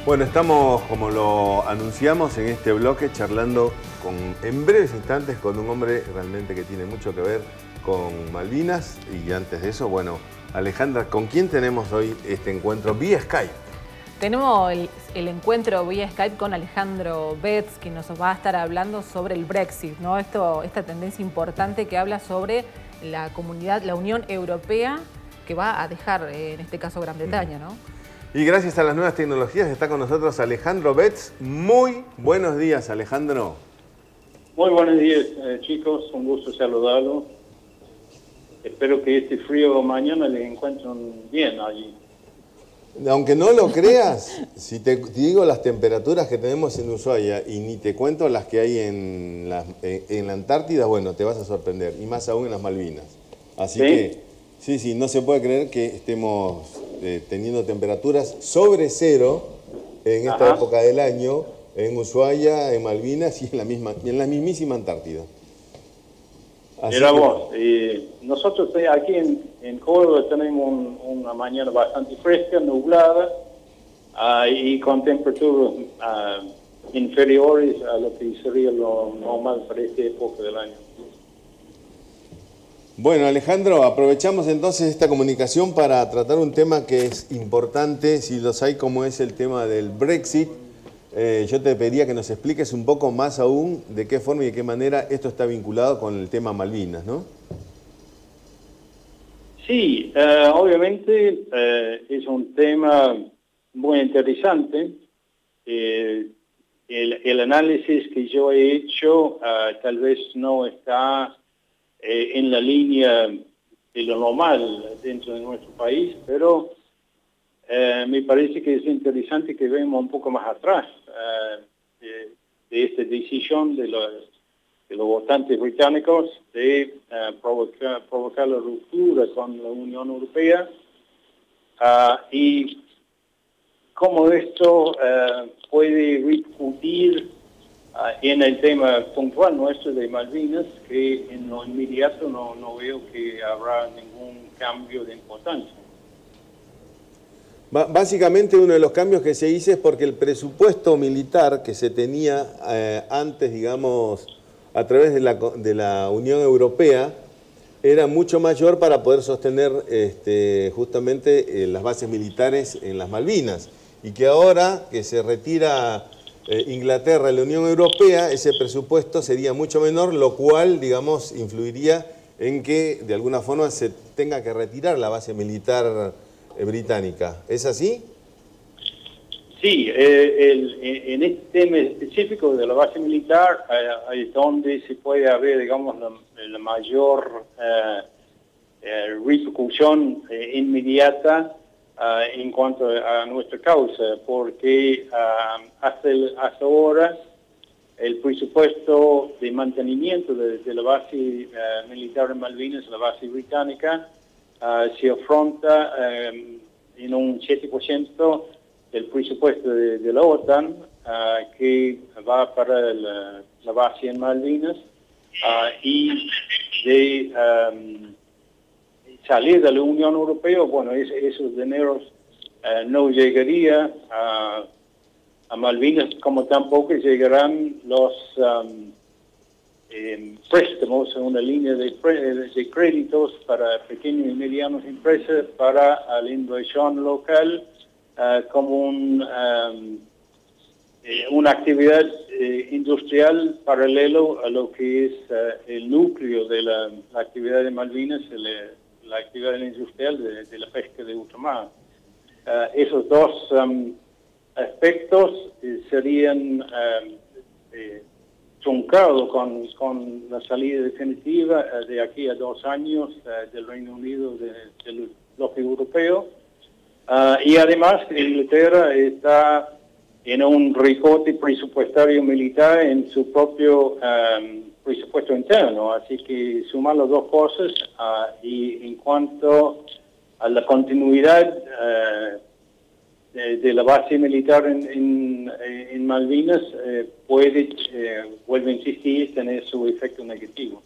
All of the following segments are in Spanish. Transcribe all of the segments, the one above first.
Bueno, estamos, como lo anunciamos en este bloque, charlando en breves instantes con un hombre realmente que tiene mucho que ver con Malvinas. Y antes de eso, bueno, Alejandra, ¿con quién tenemos hoy este encuentro vía Skype? Tenemos el encuentro vía Skype con Alejandro Betz, que nos va a estar hablando sobre el Brexit, ¿no? Esta tendencia importante que habla sobre la comunidad, la Unión Europea, que va a dejar, en este caso, Gran Bretaña, ¿no? Y gracias a las nuevas tecnologías está con nosotros Alejandro Betz. Muy buenos días, Alejandro. Muy buenos días, chicos. Un gusto saludarlos. Espero que este frío mañana les encuentren bien allí. Aunque no lo creas, si te digo las temperaturas que tenemos en Ushuaia y ni te cuento las que hay en la Antártida, bueno, te vas a sorprender. Y más aún en las Malvinas. Así que, sí, no se puede creer que estemos teniendo temperaturas sobre cero en esta época del año, en Ushuaia, en Malvinas y en la mismísima Antártida. Mira vos, nosotros aquí en Córdoba tenemos una mañana bastante fresca, nublada, y con temperaturas inferiores a lo que sería lo normal para esta época del año. Bueno, Alejandro, aprovechamos entonces esta comunicación para tratar un tema que es importante, si los hay, como es el tema del Brexit. Yo te pediría que nos expliques un poco más aún de qué forma y de qué manera esto está vinculado con el tema Malvinas, ¿no? Sí, obviamente es un tema muy interesante. El análisis que yo he hecho tal vez no está en la línea de lo normal dentro de nuestro país, pero me parece que es interesante que veamos un poco más atrás de esta decisión de los votantes británicos de provocar la ruptura con la Unión Europea y cómo esto puede repercutir en el tema puntual nuestro de Malvinas, que en lo inmediato no veo que habrá ningún cambio de importancia. Básicamente uno de los cambios que se hizo es porque el presupuesto militar que se tenía antes, digamos, a través de la Unión Europea, era mucho mayor para poder sostener justamente las bases militares en las Malvinas. Y que ahora que se retira Inglaterra de la Unión Europea, ese presupuesto sería mucho menor, lo cual, digamos, influiría en que de alguna forma se tenga que retirar la base militar británica. ¿Es así? Sí, en este tema específico de la base militar es donde se puede haber, digamos, la mayor repercusión inmediata en cuanto a nuestra causa, porque hasta ahora el presupuesto de mantenimiento de la base militar en Malvinas, la base británica, se afronta en un 7% del presupuesto de la OTAN, que va para la base en Malvinas, y de salir de la Unión Europea, bueno, esos dineros no llegaría a Malvinas, como tampoco llegarán los préstamos, una línea de créditos para pequeñas y medianas empresas para la inversión local, como una actividad industrial paralelo a lo que es el núcleo de la actividad de Malvinas, la actividad industrial de la pesca de ultramar. Esos dos aspectos serían truncados con la salida definitiva de aquí a 2 años del Reino Unido del bloque europeo. Y además Inglaterra está en un recorte presupuestario militar en su propio presupuesto interno, así que sumar las dos cosas y en cuanto a la continuidad de la base militar en Malvinas, vuelve a insistir, tener su efecto negativo.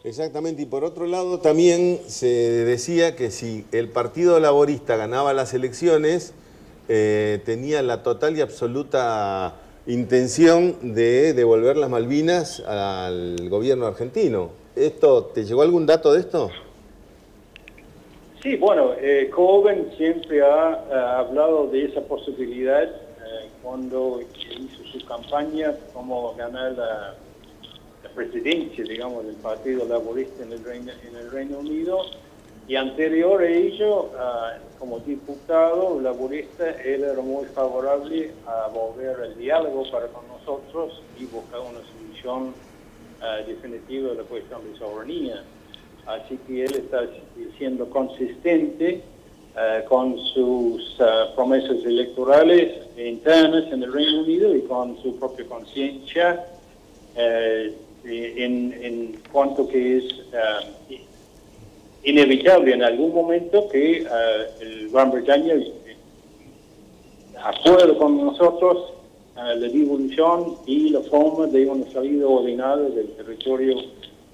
Exactamente, y por otro lado también se decía que si el Partido Laborista ganaba las elecciones, tenía la total y absoluta intención de devolver las Malvinas al gobierno argentino. ¿Te llegó algún dato de esto? Sí, bueno, Coven siempre ha hablado de esa posibilidad cuando hizo su campaña como ganar la presidencia, digamos, del Partido Laborista en el Reino Unido. Y anterior a ello, como diputado laborista, él era muy favorable a volver al diálogo para con nosotros y buscar una solución definitiva de la cuestión de soberanía. Así que él está siendo consistente con sus promesas electorales internas en el Reino Unido y con su propia conciencia en cuanto que es inevitable en algún momento que el Gran Bretaña acuerde con nosotros la devolución y la forma de una salida ordenada del territorio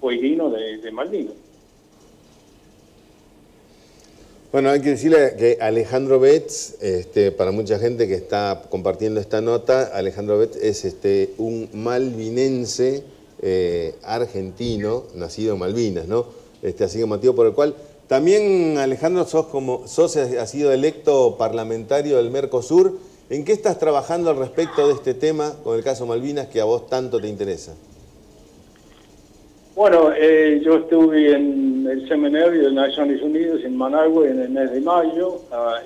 fueguino de Malvinas. Bueno, hay que decirle que Alejandro Betz, para mucha gente que está compartiendo esta nota, Alejandro Betz es un malvinense argentino, nacido en Malvinas, ¿no? Así que motivo por el cual también, Alejandro, has sido electo parlamentario del Mercosur. ¿En qué estás trabajando al respecto de este tema con el caso Malvinas que a vos tanto te interesa? Bueno, yo estuve en el seminario de Naciones Unidas en Managua en el mes de mayo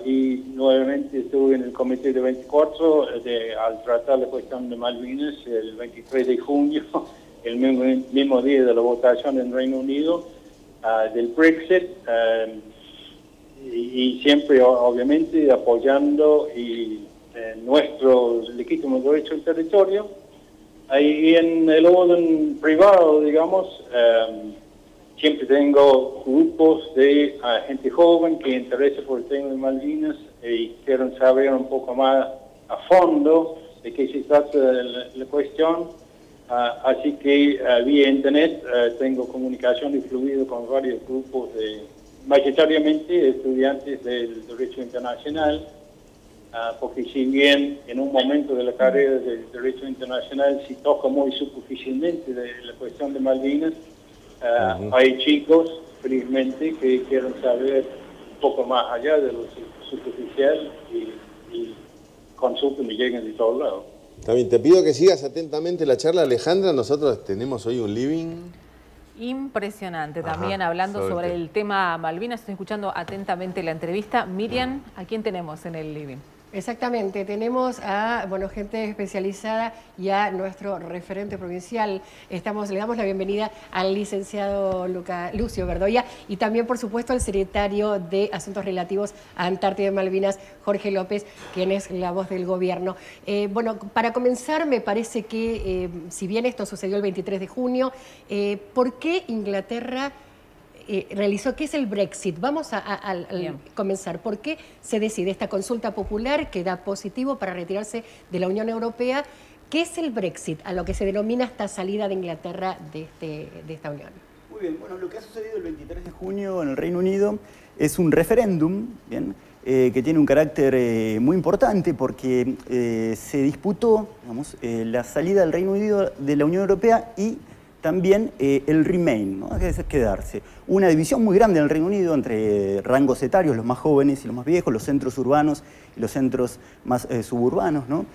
y nuevamente estuve en el Comité de 24 al tratar la cuestión de Malvinas el 23 de junio, el mismo día de la votación en Reino Unido del Brexit y siempre obviamente apoyando nuestro legítimo derecho al territorio. Y en el orden privado, digamos, siempre tengo grupos de gente joven que interesa por el tema de Malvinas y quieren saber un poco más a fondo de qué se trata la cuestión. Así que vía internet tengo comunicación y fluido con varios grupos mayoritariamente estudiantes del derecho internacional. Porque si bien en un momento de la carrera del derecho internacional se toca muy superficialmente de la cuestión de Malvinas, hay chicos, felizmente, que quieren saber un poco más allá de lo superficial y consultan y llegan de todos lados. También te pido que sigas atentamente la charla, Alejandra. Nosotros tenemos hoy un living impresionante también, hablando sobre el tema Malvinas. Estoy escuchando atentamente la entrevista. Miriam, ¿a quién tenemos en el living? Exactamente, tenemos a gente especializada y a nuestro referente provincial. Le damos la bienvenida al licenciado Lucio Verdoya y también, por supuesto, al secretario de Asuntos Relativos a Antártida y Malvinas, Jorge López, quien es la voz del gobierno. Para comenzar, me parece que, si bien esto sucedió el 23 de junio, ¿por qué Inglaterra realizó? ¿Qué es el Brexit? Vamos a comenzar. ¿Por qué se decide esta consulta popular que da positivo para retirarse de la Unión Europea? ¿Qué es el Brexit, a lo que se denomina esta salida de Inglaterra de esta Unión? Muy bien, bueno, lo que ha sucedido el 23 de junio en el Reino Unido es un referéndum, ¿bien? Que tiene un carácter muy importante porque se disputó, digamos, la salida del Reino Unido de la Unión Europea y también el Remain, ¿no? Que es quedarse. Una división muy grande en el Reino Unido entre rangos etarios, los más jóvenes y los más viejos, los centros urbanos y los centros más suburbanos, ¿no?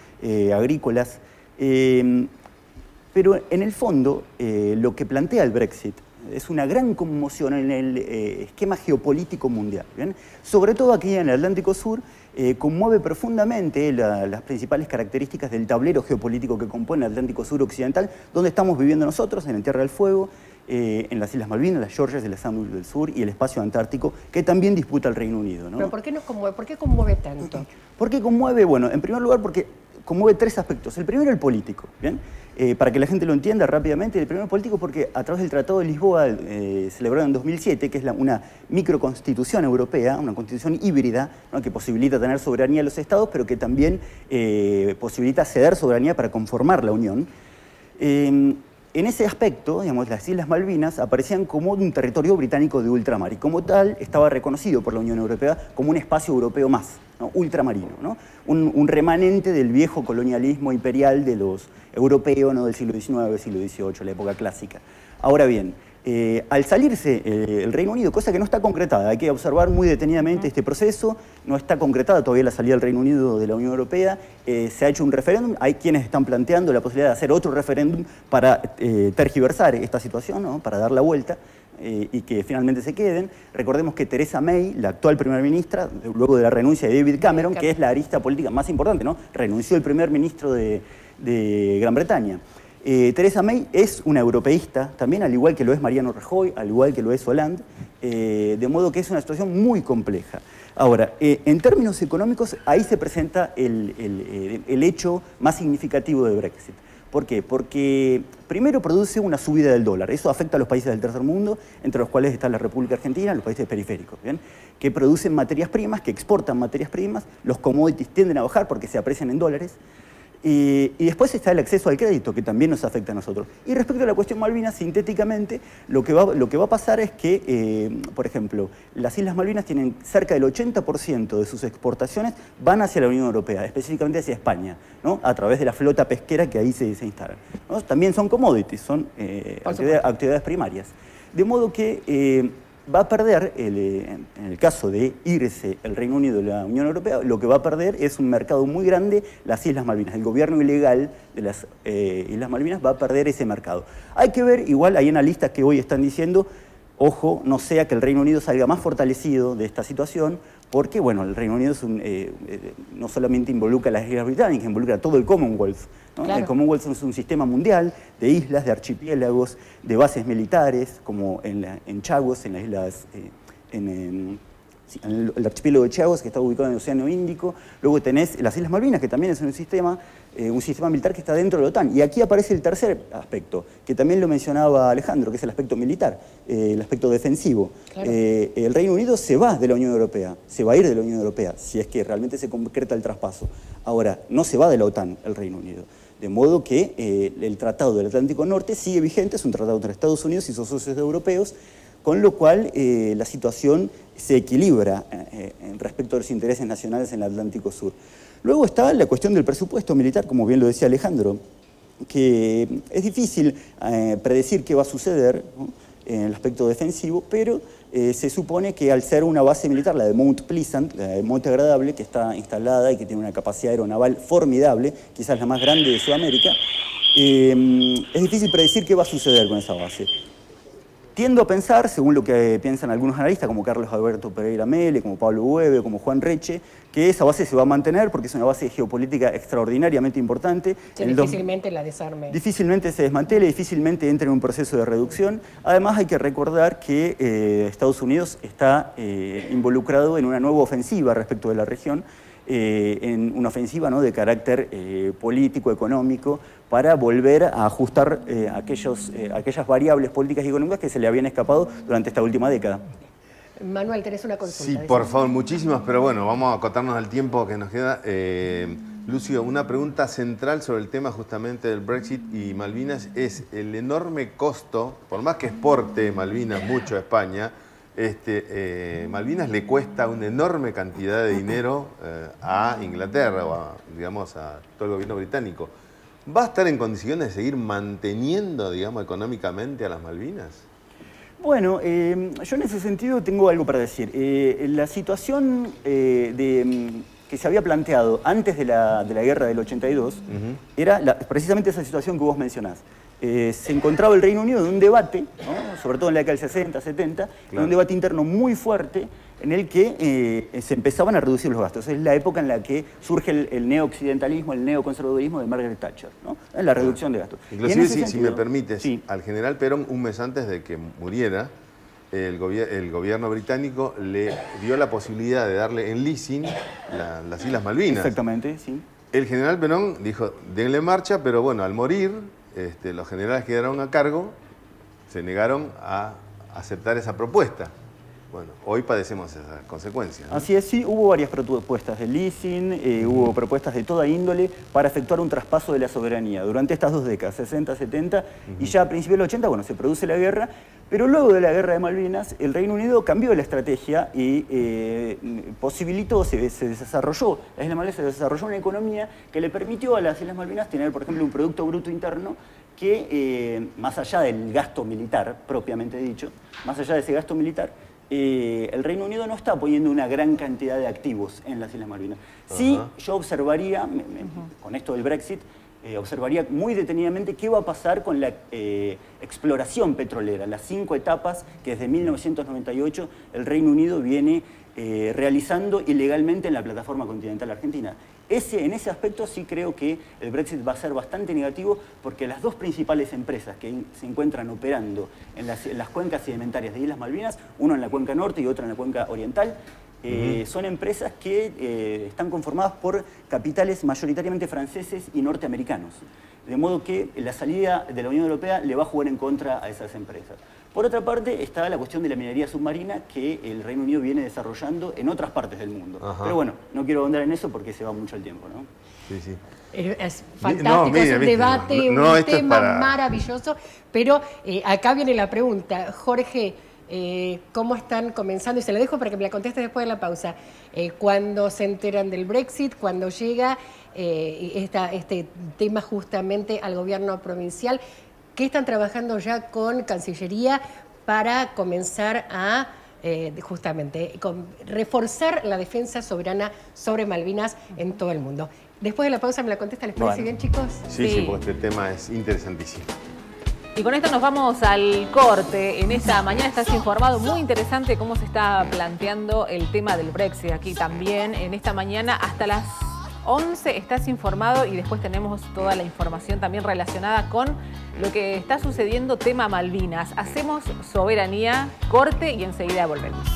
Agrícolas. Pero en el fondo, lo que plantea el Brexit es una gran conmoción en el esquema geopolítico mundial, ¿bien? Sobre todo aquí en el Atlántico Sur, conmueve profundamente las principales características del tablero geopolítico que compone el Atlántico Sur occidental, donde estamos viviendo nosotros, en el Tierra del Fuego, en las Islas Malvinas, las Georgias y las Sandwich del Sur y el espacio antártico, que también disputa el Reino Unido, ¿no? ¿Pero por qué nos conmueve? ¿Por qué conmueve tanto? ¿Por qué conmueve? Bueno, en primer lugar porque conmueve tres aspectos. El primero, el político, ¿bien? Para que la gente lo entienda rápidamente, el primero político porque a través del Tratado de Lisboa, celebrado en 2007, que es una microconstitución europea, una constitución híbrida, ¿no? Que posibilita tener soberanía a los estados, pero que también posibilita ceder soberanía para conformar la Unión. en ese aspecto, digamos, las Islas Malvinas aparecían como un territorio británico de ultramar y como tal estaba reconocido por la Unión Europea como un espacio europeo más, ¿no? Ultramarino, ¿no? Un remanente del viejo colonialismo imperial de los europeos, ¿no? Del siglo XIX, siglo XVIII, la época clásica. Ahora bien, al salirse el Reino Unido, cosa que no está concretada, hay que observar muy detenidamente este proceso, no está concretada todavía la salida del Reino Unido de la Unión Europea, se ha hecho un referéndum, hay quienes están planteando la posibilidad de hacer otro referéndum para tergiversar esta situación, ¿no? Para dar la vuelta y que finalmente se queden. Recordemos que Theresa May, la actual primera ministra, luego de la renuncia de David Cameron, que es la arista política más importante, ¿no? Renunció el primer ministro de Gran Bretaña. Theresa May es una europeísta, también al igual que lo es Mariano Rajoy, al igual que lo es Hollande, de modo que es una situación muy compleja. Ahora, en términos económicos, ahí se presenta el hecho más significativo de Brexit. ¿Por qué? Porque primero produce una subida del dólar. Eso afecta a los países del tercer mundo, entre los cuales está la República Argentina, los países periféricos, ¿bien? Que producen materias primas, que exportan materias primas, los commodities tienden a bajar porque se aprecian en dólares. Y después está el acceso al crédito, que también nos afecta a nosotros. Y respecto a la cuestión Malvinas, sintéticamente, lo que va a pasar es que, por ejemplo, las Islas Malvinas tienen cerca del 80% de sus exportaciones van hacia la Unión Europea, específicamente hacia España, ¿no? A través de la flota pesquera que ahí se instalan, ¿no? También son commodities, son actividades primarias. De modo que va a perder, en el caso de irse el Reino Unido de la Unión Europea, lo que va a perder es un mercado muy grande, las Islas Malvinas. El gobierno ilegal de las Islas Malvinas va a perder ese mercado. Hay que ver, igual hay analistas que hoy están diciendo, ojo, no sea que el Reino Unido salga más fortalecido de esta situación, porque, bueno, el Reino Unido es no solamente involucra a las Islas Británicas, involucra a todo el Commonwealth, ¿no? Claro. El Commonwealth es un sistema mundial de islas, de archipiélagos, de bases militares, como en Chagos, en las islas, en el archipiélago de Chagos, que está ubicado en el Océano Índico. Luego tenés las Islas Malvinas, que también es un sistema militar que está dentro de la OTAN. Y aquí aparece el tercer aspecto, que también lo mencionaba Alejandro, que es el aspecto militar, el aspecto defensivo. Claro. El Reino Unido se va de la Unión Europea, se va a ir de la Unión Europea, si es que realmente se concreta el traspaso. Ahora, no se va de la OTAN el Reino Unido. De modo que el Tratado del Atlántico Norte sigue vigente, es un tratado entre Estados Unidos y sus socios europeos, con lo cual la situación se equilibra respecto a los intereses nacionales en el Atlántico Sur. Luego está la cuestión del presupuesto militar, como bien lo decía Alejandro, que es difícil predecir qué va a suceder, ¿no? En el aspecto defensivo, pero se supone que al ser una base militar, la de Mount Pleasant, la de Monte Agradable, que está instalada y que tiene una capacidad aeronaval formidable, quizás la más grande de Sudamérica, es difícil predecir qué va a suceder con esa base. Tiendo a pensar, según lo que piensan algunos analistas, como Carlos Alberto Pereira Mele, como Pablo Hueve, como Juan Reche, que esa base se va a mantener porque es una base geopolítica extraordinariamente importante. Sí, difícilmente la desarme. Difícilmente se desmantele, difícilmente entre en un proceso de reducción. Además hay que recordar que Estados Unidos está involucrado en una nueva ofensiva respecto de la región, en una ofensiva, ¿no?, de carácter político, económico, para volver a ajustar aquellas variables políticas y económicas que se le habían escapado durante esta última década. Manuel, tenés una consulta. Sí, por favor, muchísimas, pero bueno, vamos a acotarnos al tiempo que nos queda. Lucio, una pregunta central sobre el tema justamente del Brexit y Malvinas es el enorme costo, por más que exporte Malvinas mucho a España, Malvinas le cuesta una enorme cantidad de dinero a Inglaterra o digamos, a todo el gobierno británico. ¿Va a estar en condiciones de seguir manteniendo, digamos, económicamente a las Malvinas? Bueno, yo en ese sentido tengo algo para decir. La situación que se había planteado antes de la guerra del 82 era precisamente esa situación que vos mencionás. Se encontraba el Reino Unido en un debate, ¿no?, sobre todo en la década del 60, 70, claro, en un debate interno muy fuerte en el que se empezaban a reducir los gastos. Es la época en la que surge el neooccidentalismo, el neoconservadurismo de Margaret Thatcher, ¿no? La reducción de gastos. Inclusive, si me permites, sí, al general Perón, un mes antes de que muriera, el gobierno británico le dio la posibilidad de darle en leasing las Islas Malvinas. Exactamente, sí. El general Perón dijo, denle marcha, pero bueno, al morir, los generales que quedaron a cargo se negaron a aceptar esa propuesta. Bueno, hoy padecemos esas consecuencias, ¿no? Así es, sí, hubo varias propuestas de leasing, hubo propuestas de toda índole para efectuar un traspaso de la soberanía durante estas 2 décadas, 60, 70, y ya a principios del 80, bueno, se produce la guerra, pero luego de la guerra de Malvinas, el Reino Unido cambió la estrategia y posibilitó, se desarrolló, las Islas Malvinas se desarrolló una economía que le permitió a las Islas Malvinas tener, por ejemplo, un Producto Bruto Interno que, más allá del gasto militar, propiamente dicho, más allá de ese gasto militar, el Reino Unido no está poniendo una gran cantidad de activos en las Islas Malvinas. Sí, yo observaría, con esto del Brexit, observaría muy detenidamente qué va a pasar con la exploración petrolera, las 5 etapas que desde 1998 el Reino Unido viene realizando ilegalmente en la plataforma continental argentina. En ese aspecto sí creo que el Brexit va a ser bastante negativo porque las 2 principales empresas que se encuentran operando en las cuencas sedimentarias de Islas Malvinas, una en la cuenca norte y otra en la cuenca oriental, son empresas que están conformadas por capitales mayoritariamente franceses y norteamericanos. De modo que la salida de la Unión Europea le va a jugar en contra a esas empresas. Por otra parte está la cuestión de la minería submarina que el Reino Unido viene desarrollando en otras partes del mundo. Ajá. Pero bueno, no quiero ahondar en eso porque se va mucho el tiempo, ¿no? Sí, sí. Es fantástico, es un debate, un tema maravilloso, pero acá viene la pregunta. Jorge, ¿cómo están comenzando? Y se lo dejo para que me la conteste después de la pausa. ¿Cuándo se enteran del Brexit? ¿Cuándo llega este tema justamente al gobierno provincial? ¿Qué están trabajando ya con Cancillería para comenzar a justamente reforzar la defensa soberana sobre Malvinas en todo el mundo? Después de la pausa me la contesta, ¿les parece bien, chicos? Sí, sí, porque este tema es interesantísimo. Y con esto nos vamos al corte. En esta mañana estás informado, muy interesante cómo se está planteando el tema del Brexit aquí también. En esta mañana hasta las 11 estás informado y después tenemos toda la información también relacionada con lo que está sucediendo tema Malvinas. Hacemos soberanía, corte y enseguida volvemos.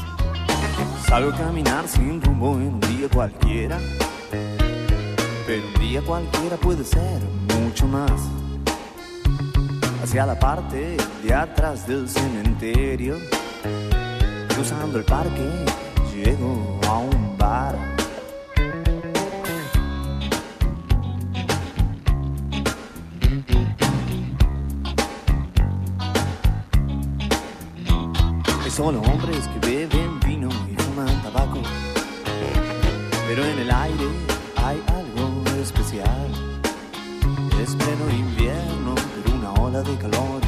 Salgo a caminar sin rumbo en un día cualquiera, pero un día cualquiera puede ser mucho más. Hacia la parte de atrás del cementerio, cruzando el parque, llego a un bar. Son hombres que beben vino y fuman tabaco, pero en el aire hay algo especial. Es pleno invierno, pero una ola de calor